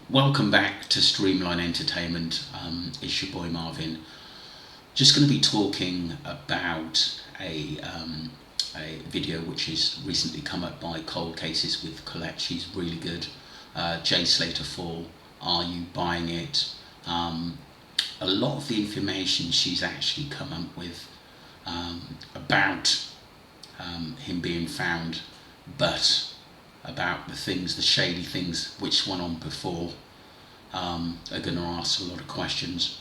Welcome back to Streamline Entertainment. It's your boy Marvin. Just going to be talking about a video which has recently come up by Cold Cases with Colette. She's really good. Jay Slater Fall. Are you buying it? A lot of the information she's actually come up with about him being found, but about the shady things which went on before, are going to ask a lot of questions.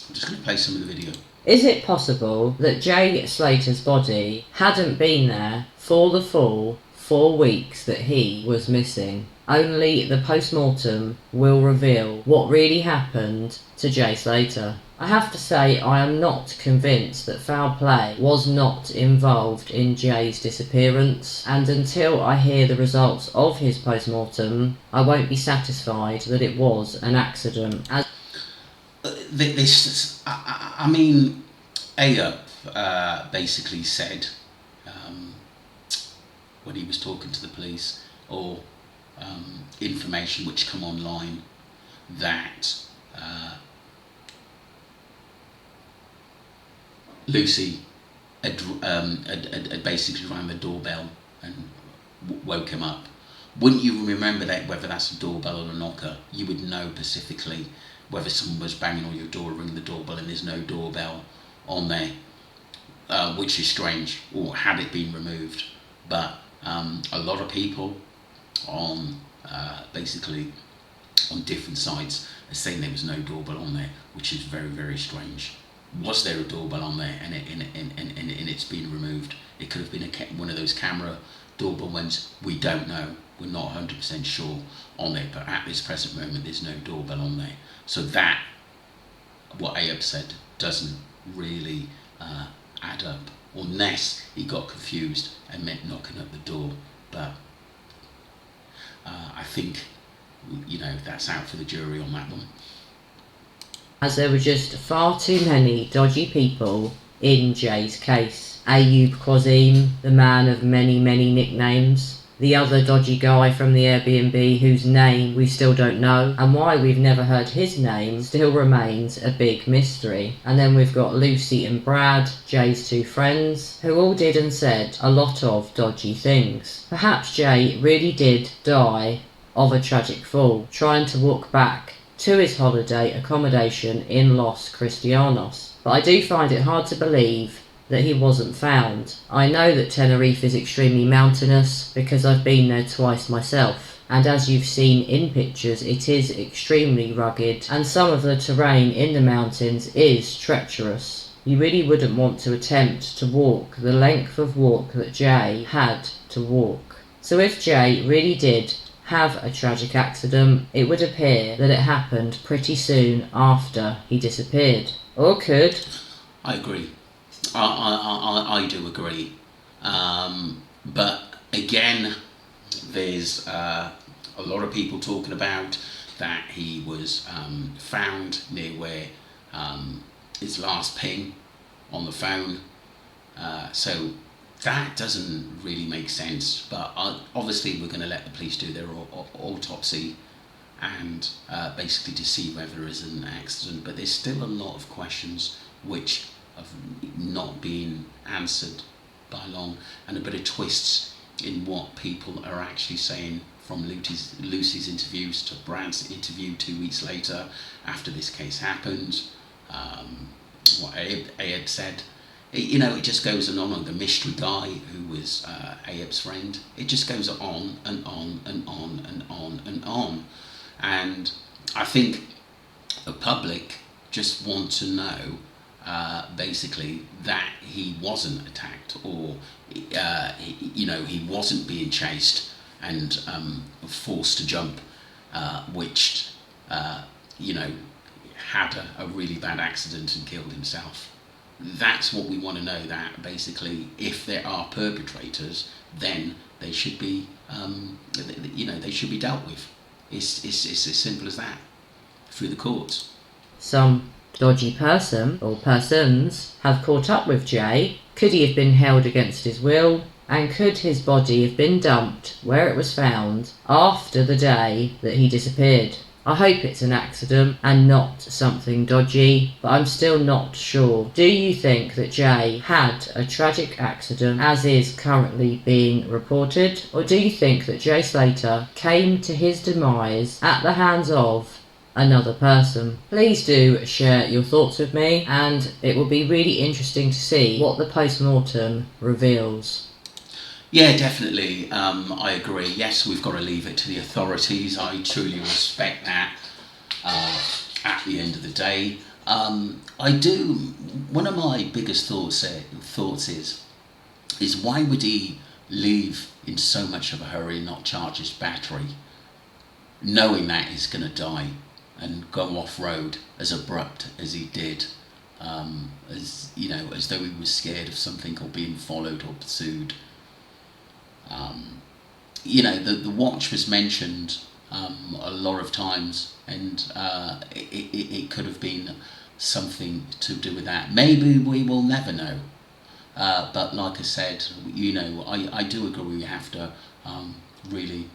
I'm just going to play some of the video. Is it possible that Jay Slater's body hadn't been there for the full 4 weeks that he was missing? Only the post-mortem will reveal what really happened to Jay Slater. I have to say I am not convinced that foul play was not involved in Jay's disappearance, and until I hear the results of his post-mortem, I won't be satisfied that it was an accident. Ayub basically said, when he was talking to the police, or information which come online, that Lucy had basically rang the doorbell and woke him up. Wouldn't you remember that, whether that's a doorbell or a knocker? You would know specifically whether someone was banging on your door, ringing the doorbell, and there's no doorbell on there, which is strange, or had it been removed. But a lot of people on basically on different sites are saying there was no doorbell on there, which is very, very strange. Was there a doorbell on there and it's been removed? It could have been one of those camera doorbell ones. We don't know. We're not 100% sure on there, but at this present moment there's no doorbell on there. So that, what Ayub said, doesn't really add up, unless he got confused and meant knocking at the door. But I think, that's out for the jury on that one. As there were just far too many dodgy people in Jay's case. Ayub Quazim, the man of many, many nicknames. The other dodgy guy from the Airbnb whose name we still don't know, and why we've never heard his name still remains a big mystery. And then we've got Lucy and Brad, Jay's two friends, who all did and said a lot of dodgy things. Perhaps Jay really did die of a tragic fall, trying to walk back to his holiday accommodation in Los Cristianos. But I do find it hard to believe that he wasn't found. I know that Tenerife is extremely mountainous because I've been there twice myself, and as you've seen in pictures, it is extremely rugged, and some of the terrain in the mountains is treacherous. You really wouldn't want to attempt to walk the length of walk that Jay had to walk. So if Jay really did have a tragic accident, it would appear that it happened pretty soon after he disappeared. Or could. I agree. I do agree. But again, there's a lot of people talking about that he was found near where his last ping on the phone. So that doesn't really make sense. But obviously we're going to let the police do their autopsy and basically to see whether there is an accident. But there's still a lot of questions which have not been answered by long, and a bit of twists in what people are actually saying, from Lucy's interviews to Brad's interview 2 weeks later after this case happened, what Ayub said. It just goes on. The mystery guy who was Ayub's friend, it just goes on and on and on and on and on. And I think the public just want to know basically that he wasn't attacked, or he wasn't being chased and forced to jump, which had a really bad accident and killed himself. That's what we want to know. That basically, if there are perpetrators, then they should be they should be dealt with. It's as simple as that, through the courts. Some dodgy person or persons have caught up with Jay. Could he have been held against his will? And could his body have been dumped where it was found after the day that he disappeared? I hope it's an accident and not something dodgy, but I'm still not sure. Do you think that Jay had a tragic accident as is currently being reported? Or do you think that Jay Slater came to his demise at the hands of another person? Please do share your thoughts with me, and it will be really interesting to see what the post-mortem reveals. Yeah, definitely. I agree. Yes, we've got to leave it to the authorities. I truly respect that. At the end of the day, I do. One of my biggest thoughts is why would he leave in so much of a hurry and not charge his battery, knowing that he's going to die, and go off road as abrupt as he did, as you know, as though he was scared of something or being followed or pursued. You know, the watch was mentioned a lot of times, and it could have been something to do with that. Maybe we will never know. But like I said, you know, I do agree we have to really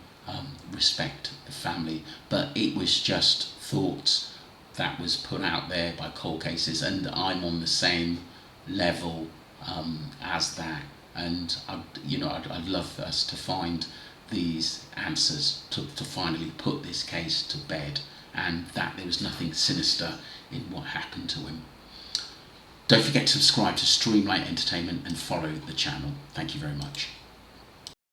respect the family. But it was just thoughts that was put out there by cold cases, and I'm on the same level as that. And I'd love us to find these answers to finally put this case to bed, and that there was nothing sinister in what happened to him. Don't forget to subscribe to Streamlight Entertainment and follow the channel. Thank you very much.